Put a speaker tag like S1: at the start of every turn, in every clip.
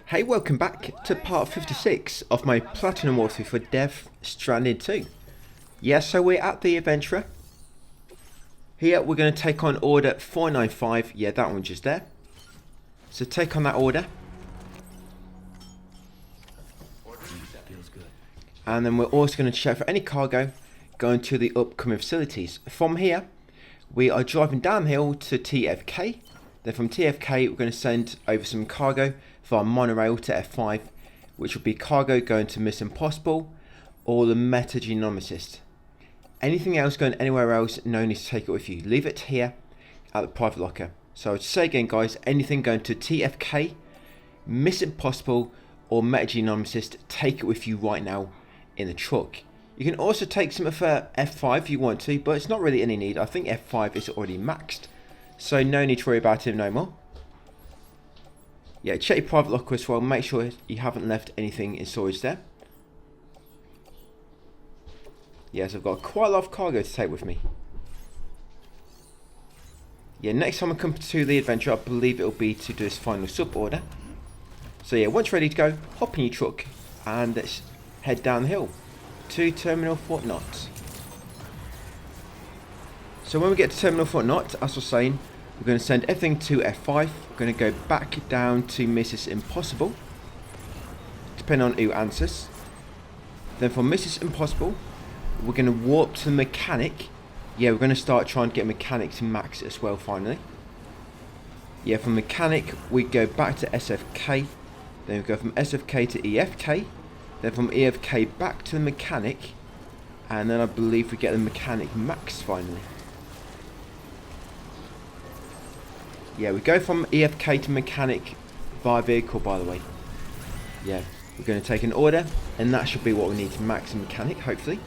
S1: Hey, welcome back to part 56 of my platinum walkthrough for Death Stranding 2. Yeah, so we're at the adventurer. Here we're going to take on order 495. Yeah, that one just there. So take on that order. And then we're also going to check for any cargo going to the upcoming facilities. From here, we are driving downhill to TFK. Then from TFK, we're going to send over some cargo via Monorail to F5, which will be cargo going to Mission Impossible or the metagenomicist. Anything else going anywhere else, no need to take it with you. Leave it here at the private locker. So I would say again, guys, anything going to TFK, Mission Impossible or metagenomicist, take it with you right now in the truck. You can also take some for F5 if you want to, but it's not really any need. I think F5 is already maxed, so no need to worry about it no more. Yeah, check your private locker as well. Make sure you haven't left anything in storage there. Yes, I've got quite a lot of cargo to take with me. Yeah, next time I come to the adventure, I believe it'll be to do this final sub order. So yeah, once ready to go, hop in your truck and let's head down the hill to Terminal Fort Knott. So when we get to Terminal Fort Knott, as I was saying, we're going to send everything to F5. We're going to go back down to Mrs. Impossible, depending on who answers. Then from Mrs. Impossible, we're going to warp to the mechanic. Yeah, we're going to start trying to get mechanic to max as well finally. Yeah, from mechanic, we go back to SFK. Then we go from SFK to EFK. Then from EFK back to the mechanic. And then I believe we get the mechanic max finally. Yeah, we go from EFK to mechanic via vehicle, by the way. Yeah, we're going to take an order, and that should be what we need to max the mechanic, hopefully.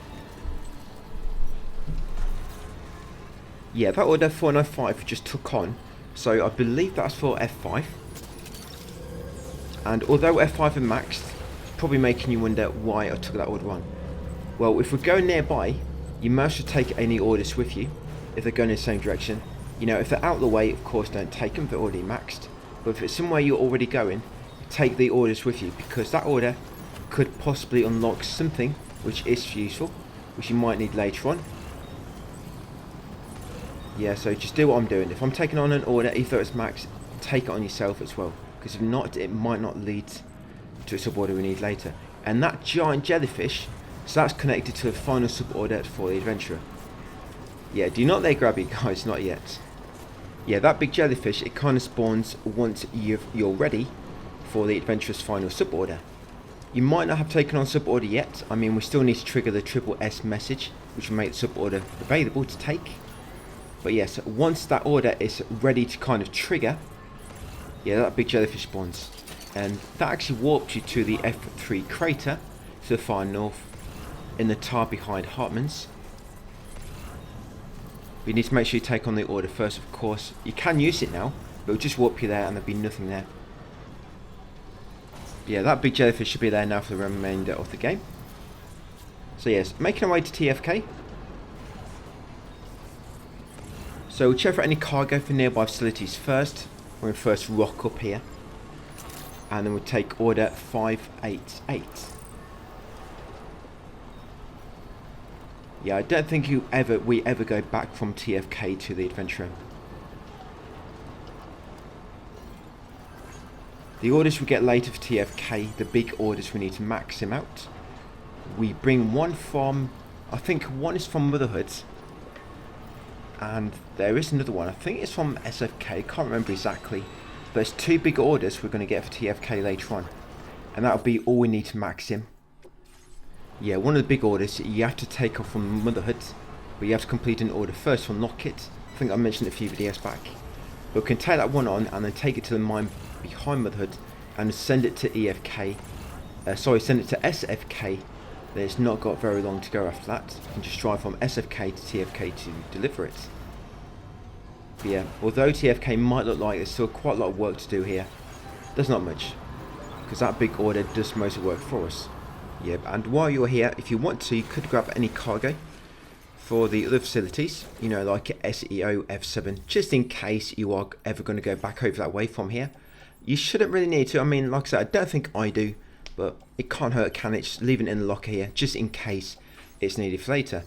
S1: Yeah, that order 495 just took on, so I believe that's for F5. And although F5 are maxed, it's probably making you wonder why I took that order on. Well, if we're going nearby, you must take any orders with you, if they're going in the same direction. You know, if they're out of the way, of course, don't take them, they're already maxed. But if it's somewhere you're already going, take the orders with you, because that order could possibly unlock something which is useful, which you might need later on. Yeah, so just do what I'm doing. If I'm taking on an order, even though it's maxed, take it on yourself as well, because if not, it might not lead to a sub-order we need later. And that giant jellyfish, so that's connected to the final sub-order for the adventurer. Yeah, do not let it grab you, guys, not yet. Yeah, that big jellyfish, it kind of spawns once you're ready for the adventurer's final sub-order. You might not have taken on sub-order yet. I mean, we still need to trigger the triple S message, which will make the sub-order available to take. But yes, once that order is ready to kind of trigger, yeah, that big jellyfish spawns. And that actually warps you to the F3 crater to the far north in the tar behind Hartman's. You need to make sure you take on the order first, of course. You can use it now, but it'll just warp you there and there'll be nothing there. Yeah, that big jellyfish should be there now for the remainder of the game. So yes, making our way to TFK. So we'll check for any cargo for nearby facilities first. We're going to first rock up here. And then we'll take order 588. Yeah, I don't think we ever go back from TFK to the adventurer. The orders we get later for TFK, the big orders we need to max him out. We bring one from, I think one is from Motherhood. And there is another one, I think it's from SFK, can't remember exactly. But it's two big orders we're going to get for TFK later on. And that'll be all we need to max him. Yeah, one of the big orders you have to take off from Motherhood, but you have to complete an order first to unlock it. I think I mentioned it a few videos back. But we can take that one on and then take it to the mine behind Motherhood and send it to EFK. Send it to SFK. Then it's not got very long to go after that. You can just drive from SFK to TFK to deliver it. But yeah, although TFK might look like there's still quite a lot of work to do here, there's not much, because that big order does most of the work for us. Yeah, and while you're here, if you want to, you could grab any cargo for the other facilities, you know, like SEO, F7, just in case you are ever going to go back over that way from here. You shouldn't really need to. I mean, like I said, I don't think I do, but it can't hurt, can it? Just leave it in the locker here, just in case it's needed for later.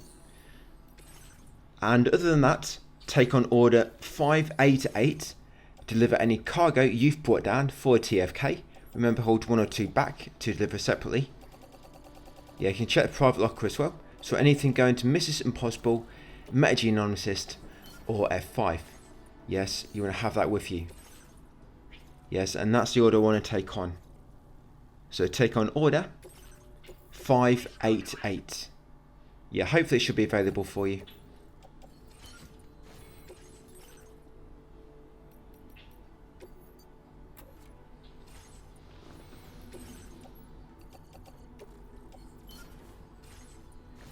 S1: And other than that, take on order 588. Deliver any cargo you've brought down for TFK. Remember, hold 1 or 2 back to deliver separately. Yeah, you can check the private locker as well. So anything going to Mrs. Impossible, Metagenomicist, or F5. Yes, you want to have that with you. Yes, and that's the order I want to take on. So take on order 588. Yeah, hopefully it should be available for you.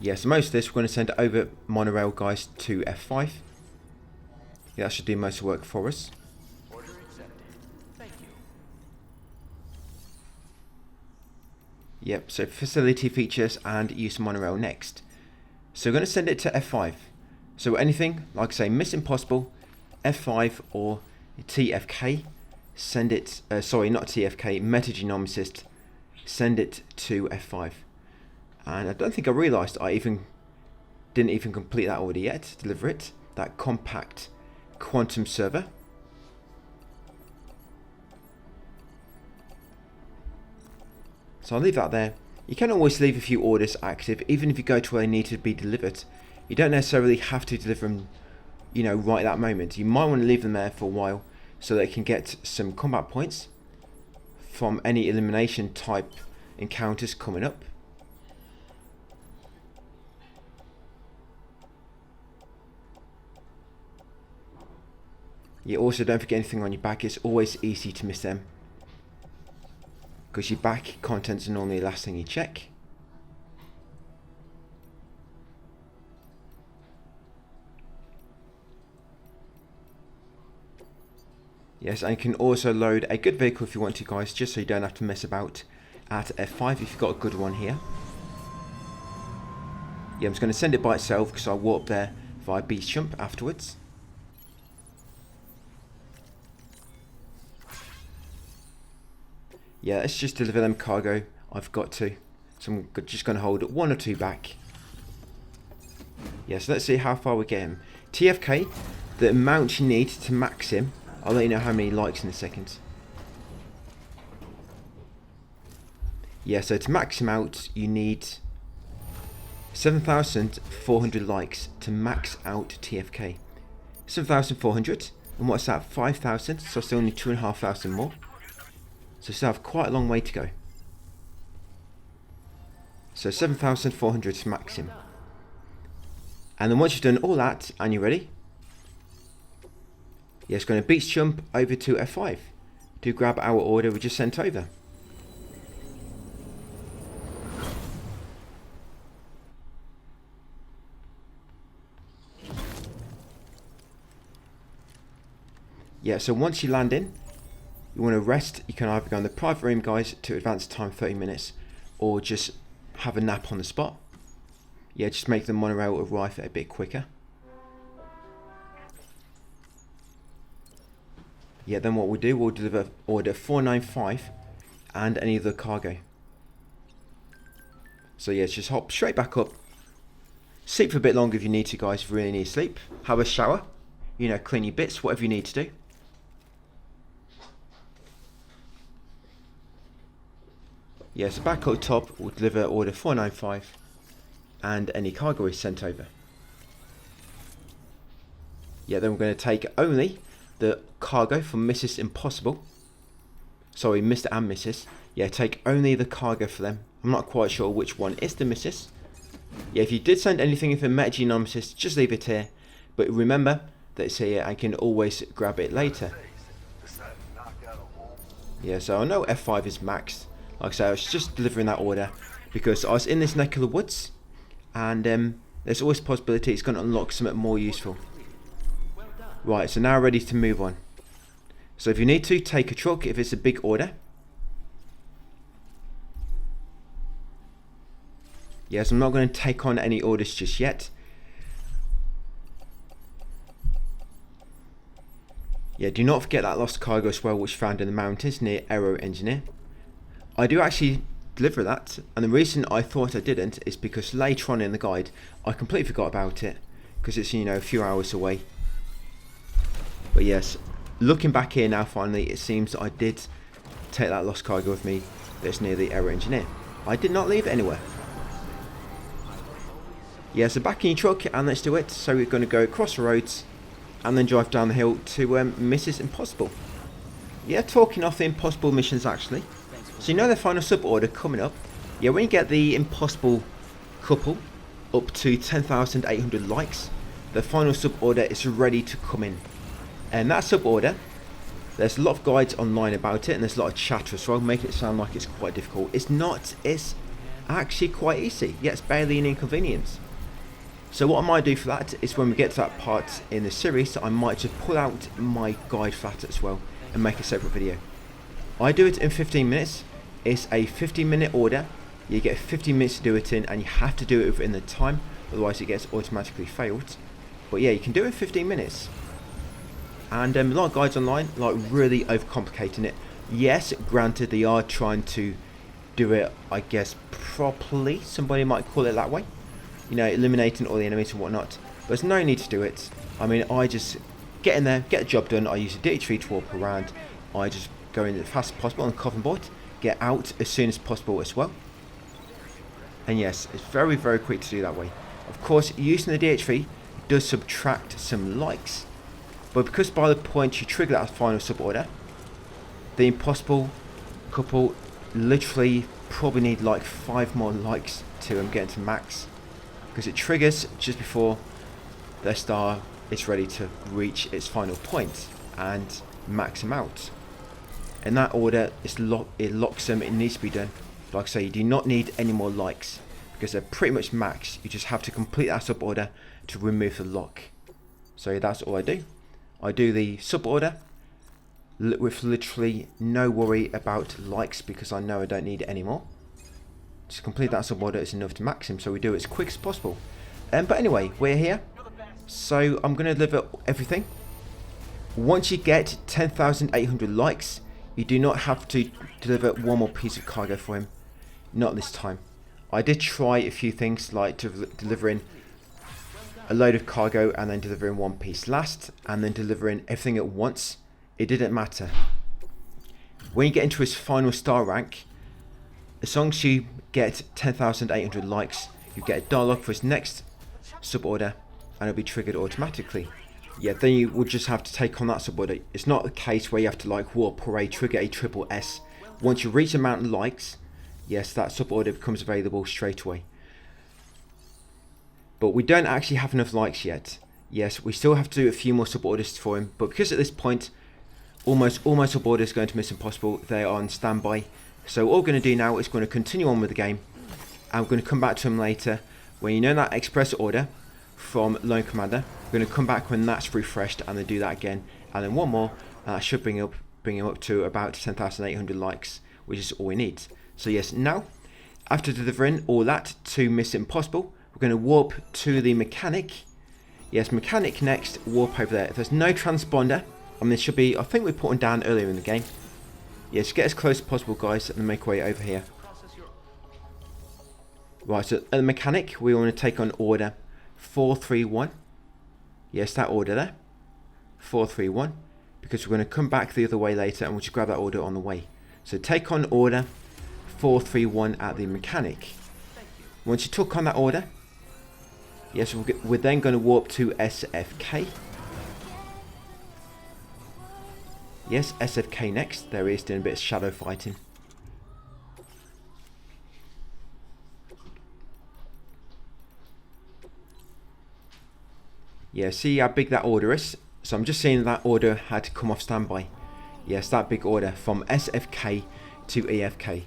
S1: Yes, most of this we're going to send over Monorail guys to F5. Yeah, that should do most of the work for us.
S2: Order accepted. Thank you.
S1: Yep, so facility features and use Monorail next. So we're going to send it to F5. So anything, like I say, Miss Impossible, F5 or TFK, send it, sorry, not TFK, Metagenomicist, send it to F5. And I don't think I realised I didn't even complete that order yet, deliver it, that compact quantum server. So I'll leave that there. You can always leave a few orders active, even if you go to where they need to be delivered. You don't necessarily have to deliver them, you know, right at that moment. You might want to leave them there for a while so they can get some combat points from any elimination type encounters coming up. You also don't forget anything on your back. It's always easy to miss them, because your back contents are normally the last thing you check. Yes, and you can also load a good vehicle if you want to, guys, just so you don't have to mess about at F5 if you've got a good one here. Yeah, I'm just going to send it by itself because I'll warp there via beach jump afterwards. Yeah, let's just deliver them cargo. I've got to. So I'm just going to hold 1 or 2 back. Yeah, so let's see how far we get him. TFK, the amount you need to max him. I'll let you know how many likes in a second. Yeah, so to max him out, you need 7,400 likes to max out TFK. 7,400. And what's that? 5,000. So I still need 2,500 more. So still have quite a long way to go. So 7,400 to max him. And then once you've done all that and you're ready, yeah, it's going to beach jump over to F5 to grab our order we just sent over. Yeah, so once you land in, you want to rest. You can either go in the private room, guys, to advance time 30 minutes, or just have a nap on the spot. Yeah, just make the monorail arrive a bit quicker. Yeah, then what we'll do, we'll deliver order 495 and any other cargo. So yeah, just hop straight back up. Sleep for a bit longer if you need to, guys, if you really need sleep. Have a shower, you know, clean your bits, whatever you need to do. Yeah, so back up top, we'll deliver order 495 and any cargo is sent over. Yeah, then we're going to take only the cargo from Mrs. Impossible. Sorry, Mr. and Mrs. Yeah, take only the cargo for them. I'm not quite sure which one is the Mrs. Yeah, if you did send anything for Metagenomicist, just leave it here. But remember that it's here and can always grab it later. Yeah, so I know F5 is maxed. Like I said, I was just delivering that order because I was in this neck of the woods, and there's always a possibility it's going to unlock something more useful. Right, so now ready to move on. So if you need to, take a truck if it's a big order. Yes, I'm not going to take on any orders just yet. Yeah, do not forget that lost cargo as well, which found in the mountains near Aero Engineer. I do actually deliver that, and the reason I thought I didn't is because later on in the guide I completely forgot about it, because it's, you know, a few hours away. But yes, looking back here now, finally, it seems I did take that lost cargo with me that's near the Aero Engineer. I did not leave it anywhere. Yeah, so back in your truck and let's do it. So we're going to go across the roads and then drive down the hill to Mrs. Impossible. Yeah, talking of the impossible missions actually. So you know the final sub order coming up. Yeah, when you get the impossible couple up to 10,800 likes, the final sub order is ready to come in. And that sub order, there's a lot of guides online about it, and there's a lot of chatter as well, making it sound like it's quite difficult. It's not, it's actually quite easy. Yeah, it's barely an inconvenience. So what I might do for that is when we get to that part in the series, I might just pull out my guide for that as well and make a separate video. I do it in 15 minutes. It's a 15-minute order. You get 15 minutes to do it in, and you have to do it within the time, otherwise it gets automatically failed. But yeah, you can do it in 15 minutes. And a lot of guides online like really overcomplicating it. Yes, granted, they are trying to do it, I guess, properly. Somebody might call it that way. You know, eliminating all the enemies and whatnot. But there's no need to do it. I mean, I just get in there, get the job done. I use a DH3 to warp around. I just go in as fast as possible on the coffin board. Get out as soon as possible as well. And yes, it's very, very quick to do that way. Of course, using the DH3 does subtract some likes. But because by the point you trigger that final sub order, the impossible couple literally probably need like 5 more likes to get to max. Because it triggers just before the star is ready to reach its final point and max them out. In that order, it locks them, it needs to be done. Like I say, you do not need any more likes because they're pretty much max. You just have to complete that sub order to remove the lock. So that's all I do. I do the sub order with literally no worry about likes because I know I don't need any more. To complete that sub order is enough to max him, so we do it as quick as possible. But anyway, we're here, so I'm going to deliver everything. Once you get 10,800 likes, you do not have to deliver one more piece of cargo for him. Not this time. I did try a few things like delivering a load of cargo and then delivering one piece last, and then delivering everything at once. It didn't matter. When you get into his final star rank, as long as you get 10,800 likes, you get a dialogue for his next sub order and it'll be triggered automatically. Yeah, then you will just have to take on that sub order. It's not a case where you have to like warp or trigger a triple S. Once you reach the amount of likes, yes, that sub order becomes available straight away. But we don't actually have enough likes yet. Yes, we still have to do a few more sub orders for him, but because at this point almost all my sub orders going to Miss Impossible, they are on standby. So all we're going to do now is going to continue on with the game, and we're going to come back to him later when you know that express order from Lone Commander. We're going to come back when that's refreshed and then do that again, and then one more, and that should bring him up to about 10,800 likes, which is all we need. So yes, now after delivering all that to Miss Impossible, we're going to warp to the mechanic. Yes, mechanic next, warp over there. If there's no transponder, I mean, there should be, I think we put one down earlier in the game. Yes, get as close as possible, guys, and make our way over here. Right, so at the mechanic, we want to take on order 431. Yes, that order there. 431. Because we're going to come back the other way later, and we'll just grab that order on the way. So take on order 431 at the mechanic. Once you took on that order, yes, we're then going to warp to SFK. Yes, SFK next. There he is doing a bit of shadow fighting. Yeah, see how big that order is? So I'm just seeing that order had to come off standby. Yes, that big order from SFK to EFK.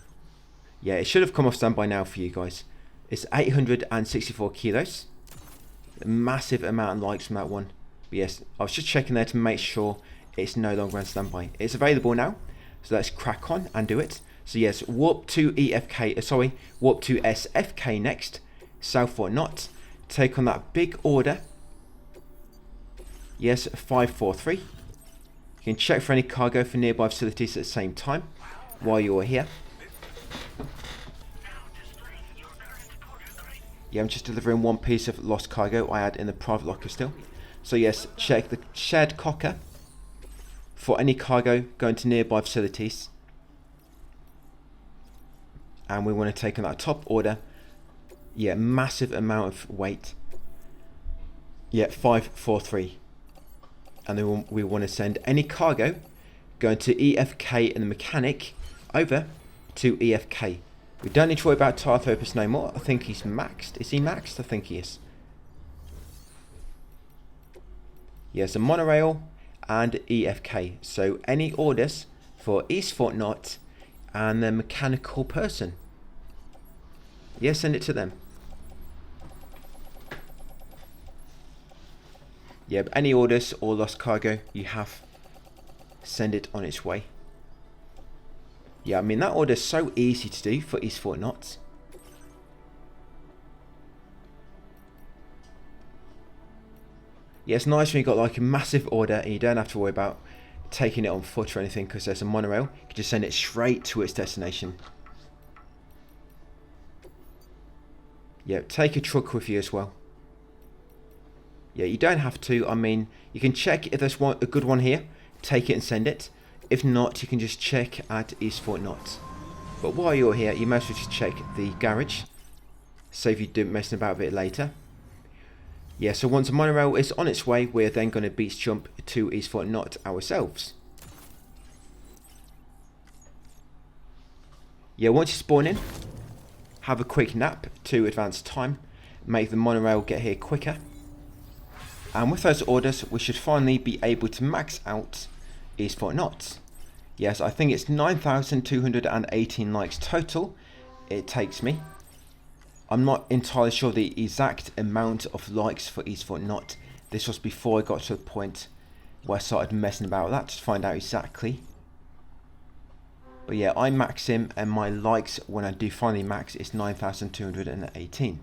S1: Yeah, it should have come off standby now for you guys. It's 864 kilos. A massive amount of likes from that one. But yes, I was just checking there to make sure it's no longer on standby. It's available now, so let's crack on and do it. So yes, warp to EFK, warp to SFK next, south or not, take on that big order. Yes, 543. You can check for any cargo for nearby facilities at the same time while you're here. Yeah, I'm just delivering one piece of lost cargo I had in the private locker still. So yes, check the shared cocker for any cargo going to nearby facilities. And we want to take on that top order. Yeah, massive amount of weight. Yeah, 543. And then we want to send any cargo going to EFK and the mechanic over to EFK. We don't need to worry about Tarthopus no more. I think he's maxed. Is he maxed? I think he is. Yes, a monorail and EFK. So any orders for East Fortnite and the mechanical person. Yeah, send it to them. Yeah, but any orders or lost cargo you have, send it on its way. Yeah, I mean that order is so easy to do for East Fortnite. Yeah, it's nice when you've got like a massive order and you don't have to worry about taking it on foot or anything because there's a monorail. You can just send it straight to its destination. Yeah, take a truck with you as well. Yeah, you don't have to. I mean, you can check if there's a good one here, take it and send it. If not, you can just check at East Fortnite. But while you're here, you might as well just check the garage. Save you do messing about with it later. Yeah, so once a monorail is on its way, we're then going to beach jump to East Fortnite ourselves. Yeah, once you spawn in, have a quick nap to advance time. Make the monorail get here quicker. And with those orders, we should finally be able to max out East Fortnite. Yes, I think it's 9,218 likes total it takes me. I'm not entirely sure the exact amount of likes for East Fortnite. This was before I got to the point where I started messing about with that to find out exactly. But yeah, I max him and my likes when I do finally max is 9,218.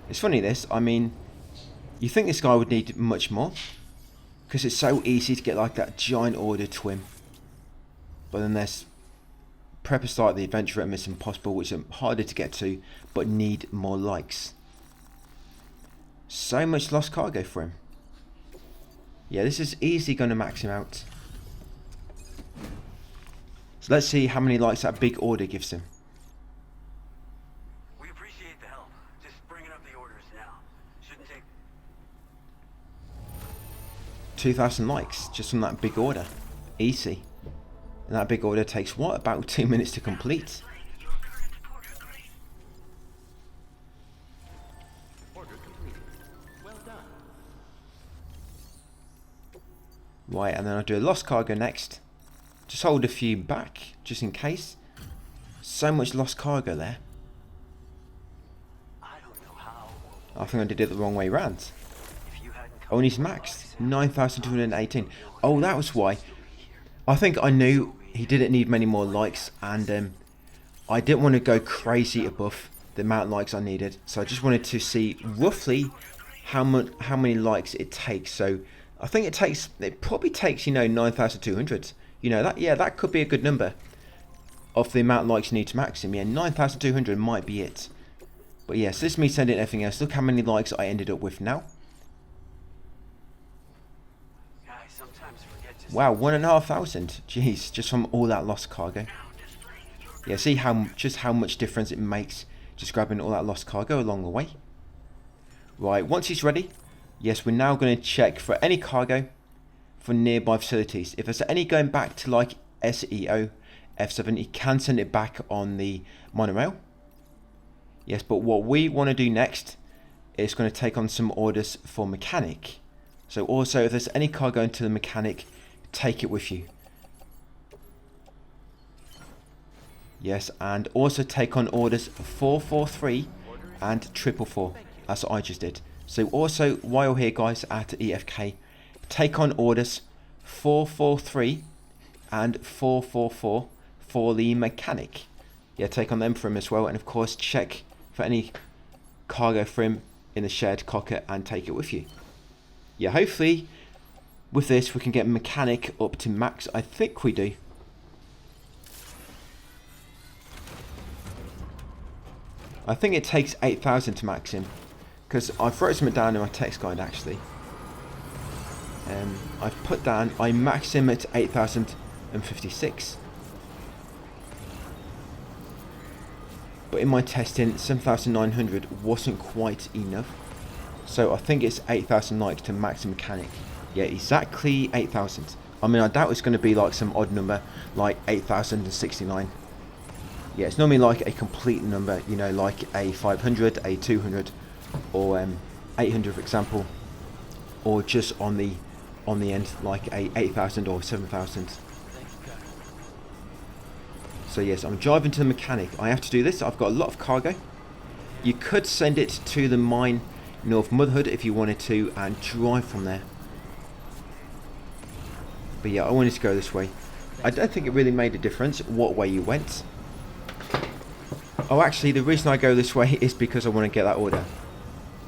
S1: It's funny this, I mean, you think this guy would need much more because it's so easy to get like that giant order to him. But then there's Prepper Start the Adventure at Mission Impossible, which are harder to get to but need more likes. So much lost cargo for him. Yeah, this is easily going to max him out. So let's see how many likes that big order gives him. 2,000 likes just from that big order. Easy. And that big order takes what? About 2 minutes to complete.
S2: Order completed. Well done.
S1: Right, and then I'll do a lost cargo next. Just hold a few back, just in case. So much lost cargo there.
S2: I don't know how.
S1: I think I did it the wrong way round. Oh, and he's maxed. 9,218. Oh, that was why. I think I knew he didn't need many more likes, and I didn't want to go crazy above the amount of likes I needed. So I just wanted to see roughly how many likes it takes. So I think it probably takes, 9,200. That could be a good number of the amount of likes you need to max him. Yeah, 9,200 might be it. But yes, this is me sending everything else. Look how many likes I ended up with now. Wow, 1,500. Jeez, just from all that lost cargo. Yeah, see how much difference it makes just grabbing all that lost cargo along the way. Right, once he's ready, yes, we're now going to check for any cargo for nearby facilities. If there's any going back to like SEO, F7, you can send it back on the monorail. Yes, but what we want to do next is going to take on some orders for mechanic. So also, if there's any car going to the mechanic, take it with you. Yes, and also take on orders 443 and 444. That's what I just did. So also, while you're here, guys, at EFK, take on orders 443 and 444 for the mechanic. Yeah, take on them for him as well, and of course, check for any cargo for him in the shared cocker and take it with you. Yeah, hopefully With this, we can get mechanic up to max. I think we do. I think it takes 8,000 to max him. Because I've wrote something down in my text guide actually. I've put down, I max him at 8,056. But in my testing, 7,900 wasn't quite enough. So I think it's 8,000 likes to max mechanic. Yeah, exactly 8,000. I mean, I doubt it's going to be like some odd number, like 8,069. Yeah, it's normally like a complete number, you know, like a 500, a 200, or 800 for example, or just on the end, like a 8,000 or 7,000. So yes, I'm driving to the mechanic. I have to do this. I've got a lot of cargo. You could send it to the mine North Motherhood if you wanted to, and drive from there. But yeah, I wanted to go this way. I don't think it really made a difference what way you went. Oh, actually, the reason I go this way is because I want to get that order.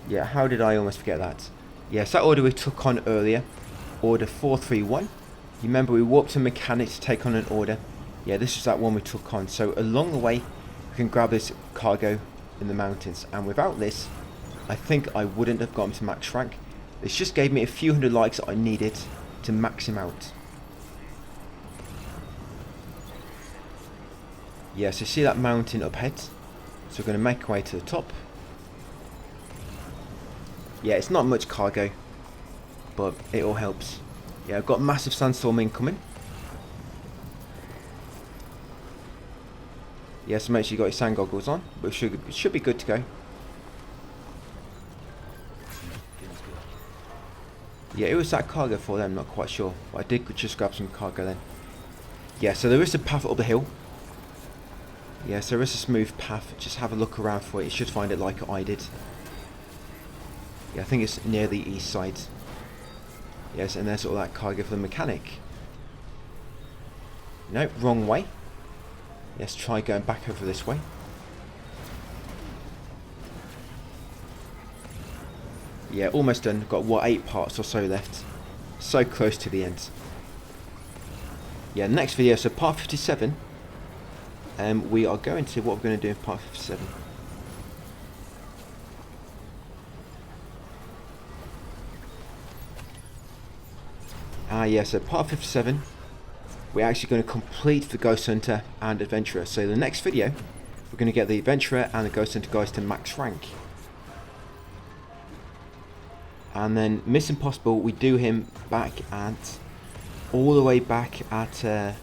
S1: Yeah, how did I almost forget that? Yes, that order we took on earlier. Order 431. You remember we walked to mechanic to take on an order. Yeah, this is that one we took on. So along the way, we can grab this cargo in the mountains. And without this, I think I wouldn't have gotten to max rank. This just gave me a few hundred likes that I needed to max him out. Yeah, so see that mountain up ahead? So we're going to make our way to the top. Yeah, it's not much cargo, but it all helps. Yeah, I've got massive sandstorm incoming. Yeah, so make sure you got your sand goggles on, but it should be good to go. Yeah, it was that cargo for them, not quite sure. But I did just grab some cargo then. Yeah, so there is a path up the hill. Yes, there is a smooth path. Just have a look around for it. You should find it like I did. Yeah, I think it's near the east side. Yes, and there's all that cargo for the mechanic. No, wrong way. Yes, try going back over this way. Yeah, almost done. Got, what, 8 parts or so left. So close to the end. Yeah, next video, so part 57. We are going to, what we're going to do in part 57. Yeah, so part 57, we're actually going to complete the Ghost Hunter and Adventurer. So the next video, we're going to get the Adventurer and the Ghost Hunter guys to max rank. And then Mission Impossible, we do him back at, all the way back at,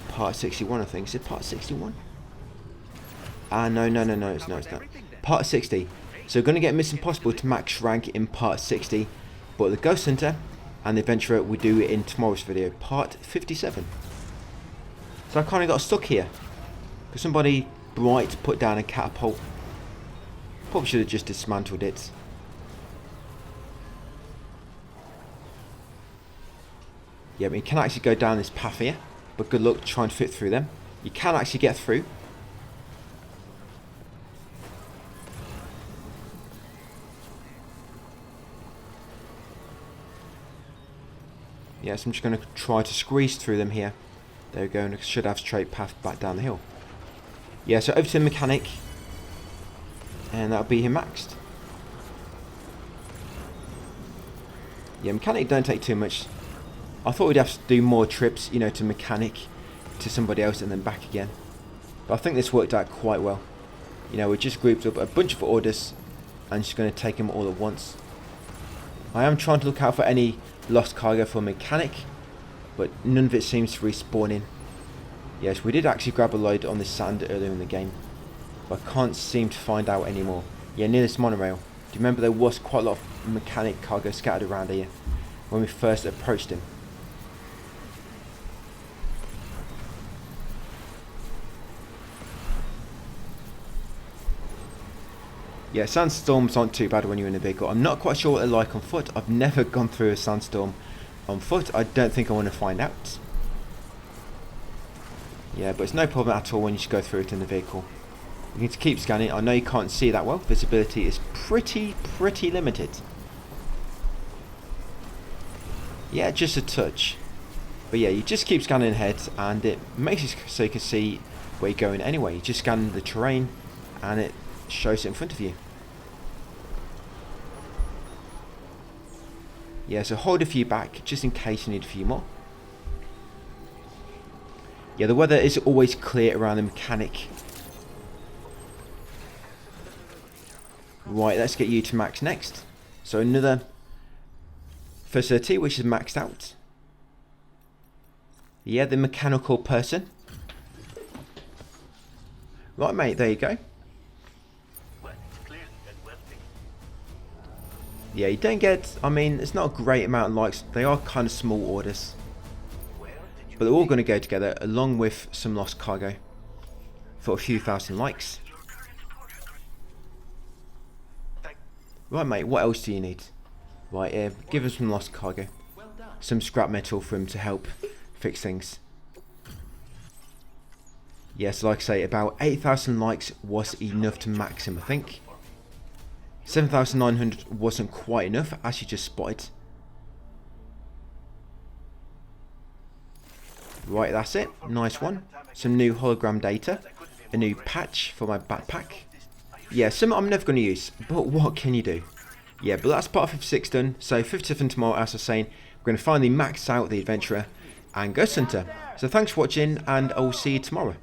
S1: part 61, I think. Is it part 61? No, it's not. Part 60. So we're going to get Mission Impossible to max rank in part 60. But the Ghost Hunter and the Adventurer we do it in tomorrow's video, part 57. So I kind of got stuck here. Because somebody bright put down a catapult. Probably should have just dismantled it. Yeah, but you can actually go down this path here. But good luck trying to fit through them. You can actually get through. Yes, I'm just going to try to squeeze through them here. There we go, and I should have straight path back down the hill. Yeah, so over to the mechanic. And that'll be him maxed. Yeah, mechanic don't take too much. I thought we'd have to do more trips, you know, to mechanic, to somebody else and then back again. But I think this worked out quite well. You know, we just grouped up a bunch of orders and just going to take them all at once. I am trying to look out for any lost cargo for mechanic, but none of it seems to respawn in. Yes, we did actually grab a load on the sand earlier in the game, but I can't seem to find out anymore. Yeah, near this monorail. Do you remember there was quite a lot of mechanic cargo scattered around here when we first approached him? Yeah, sandstorms aren't too bad when you're in a vehicle. I'm not quite sure what they're like on foot. I've never gone through a sandstorm on foot. I don't think I want to find out. Yeah, but it's no problem at all when you just go through it in the vehicle. You need to keep scanning. I know you can't see that well. Visibility is pretty limited. Yeah, just a touch. But yeah, you just keep scanning ahead, and it makes it so you can see where you're going anyway. You just scan the terrain, and it shows it in front of you. Yeah, so hold a few back, just in case you need a few more. Yeah, the weather is always clear around the mechanic. Right, let's get you to max next. So another facility which is maxed out. Yeah, the mechanical person. Right, mate, there you go. Yeah, you don't get, I mean, it's not a great amount of likes. They are kind of small orders. But they're all going to go together along with some lost cargo for a few thousand likes. Right, mate, what else do you need? Right, here, give him some lost cargo. Some scrap metal for him to help fix things. Yes, like I say, about 8,000 likes was enough to max him, I think. 7,900 wasn't quite enough, as you just spotted. Right, that's it. Nice one. Some new hologram data. A new patch for my backpack. Yeah, something I'm never going to use, but what can you do? Yeah, but that's part of 56 done. So 57 tomorrow, as I was saying, we're going to finally max out the adventurer and ghost hunter. So thanks for watching, and I'll see you tomorrow.